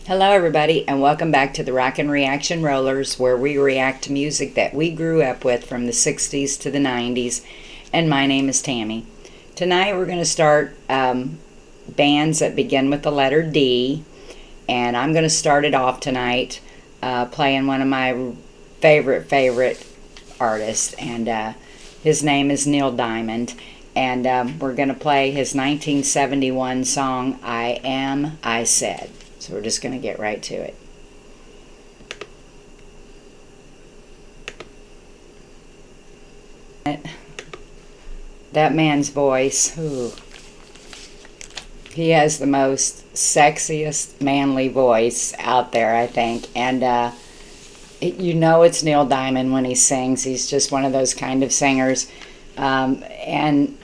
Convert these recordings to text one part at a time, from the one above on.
Hello, everybody, and welcome back to the Rockin' Reaction Rollers, where we react to music that we grew up with from the 60s to the 90s. And my name is Tammy. Tonight we're going to start bands that begin with the letter D. And I'm going to start it off tonight playing one of my favorite artists. And his name is Neil Diamond. And we're going to play his 1971 song, I Am, I Said. So we're just going to get right to it. That man's voice, ooh. He has the most sexiest, manly voice out there, I think. And you know it's Neil Diamond when he sings. He's just one of those kind of singers. And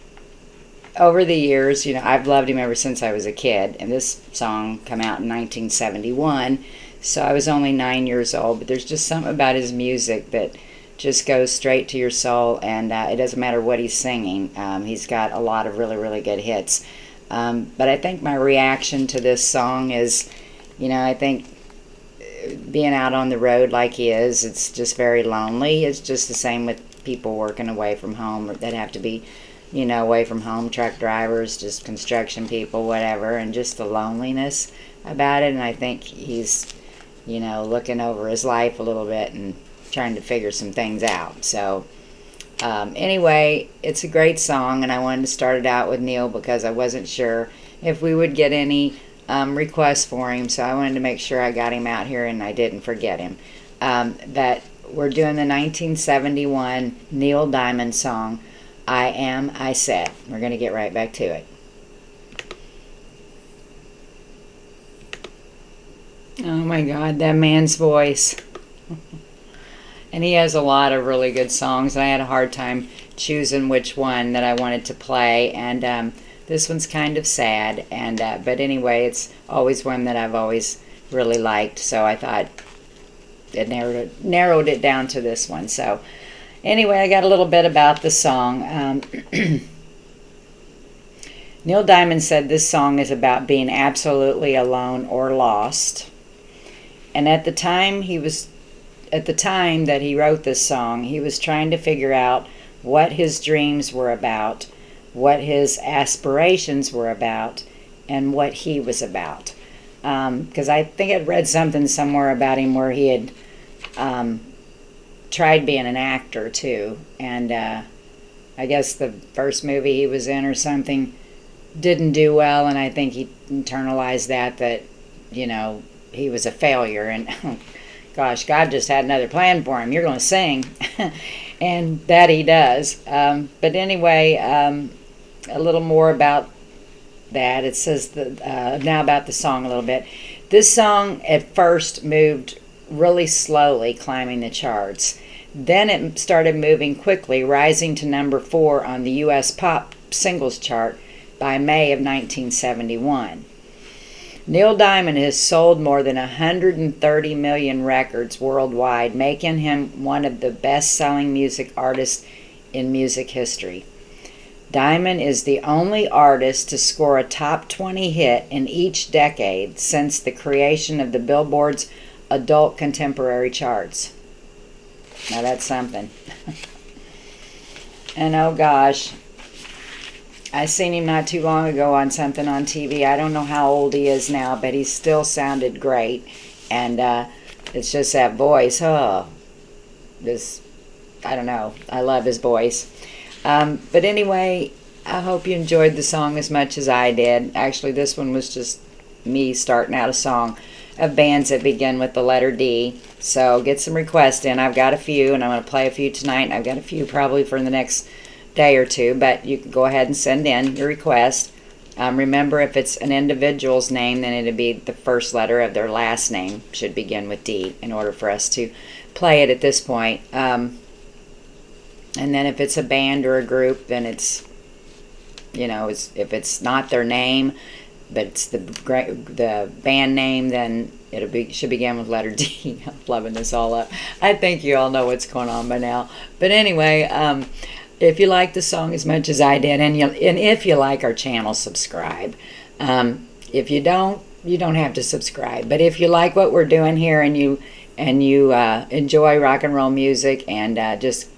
over the years, you know, I've loved him ever since I was a kid. And this song came out in 1971, so I was only 9 years old. But there's just something about his music that just goes straight to your soul, and it doesn't matter what he's singing. He's got a lot of really good hits. But I think my reaction to this song is, you know, I think being out on the road like he is, it's just very lonely. It's just the same with people working away from home that have to be, you know, away from home, truck drivers, just construction people, whatever, and just the loneliness about it. And I think he's, you know, looking over his life a little bit and trying to figure some things out. So anyway, it's a great song, and I wanted to start it out with Neil because I wasn't sure if we would get any requests for him, so I wanted to make sure I got him out here and I didn't forget him. That we're doing the 1971 Neil Diamond song, I Am, I Said. We're going to get right back to it. Oh my God, that man's voice. And he has a lot of really good songs. I had a hard time choosing which one that I wanted to play. And this one's kind of sad. And but anyway, it's always one that I've always really liked. So I thought it narrowed it down to this one. So anyway, I got a little bit about the song. Neil Diamond said this song is about being absolutely alone or lost. And at the time that he wrote this song, he was trying to figure out what his dreams were about, what his aspirations were about, and what he was about. Because I think I'd read something somewhere about him where he had tried being an actor too, and I guess the first movie he was in or something didn't do well, and I think he internalized that you know, he was a failure, and gosh, God just had another plan for him. You're going to sing. And that he does. But anyway, a little more about that. It says now about the song a little bit. This song at first moved really slowly, climbing the charts. Then it started moving quickly, rising to number 4 on the U.S. pop singles chart by May of 1971. Neil Diamond has sold more than 130 million records worldwide, making him one of the best-selling music artists in music history. Diamond is the only artist to score a top 20 hit in each decade since the creation of the Billboard's adult contemporary charts. Now that's something. And oh gosh, I seen him not too long ago on something on TV. I don't know how old he is now, but he still sounded great. And it's just that voice. Oh, I don't know. I love his voice. But anyway, I hope you enjoyed the song as much as I did. Actually, this one was just me starting out a song of bands that begin with the letter D. So get some requests in. I've got a few, and I'm going to play a few tonight. And I've got a few probably for the next day or two, but you can go ahead and send in your request. Remember, if it's an individual's name, then it'll be the first letter of their last name should begin with D in order for us to play it at this point. And then if it's a band or a group, then it's, you know, if it's not their name, but it's the band name, then should begin with letter D. I'm loving this all up. I think you all know what's going on by now. But anyway, if you like the song as much as I did, and if you like our channel, subscribe. If you don't, you don't have to subscribe. But if you like what we're doing here and you enjoy rock and roll music and just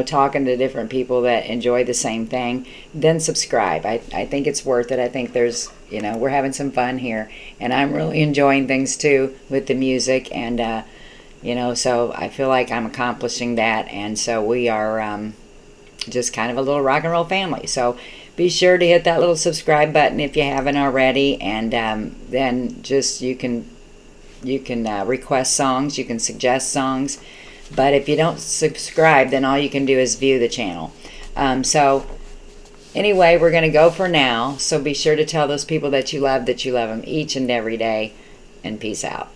talking to different people that enjoy the same thing, then subscribe. I think it's worth it. I think there's, we're having some fun here, and I'm really enjoying things too with the music, and so I feel like I'm accomplishing that, and so we are just kind of a little rock and roll family. So be sure to hit that little subscribe button if you haven't already, and then just you can request songs, you can suggest songs. But if you don't subscribe, then all you can do is view the channel. So anyway, we're going to go for now. So be sure to tell those people that you love them each and every day. And peace out.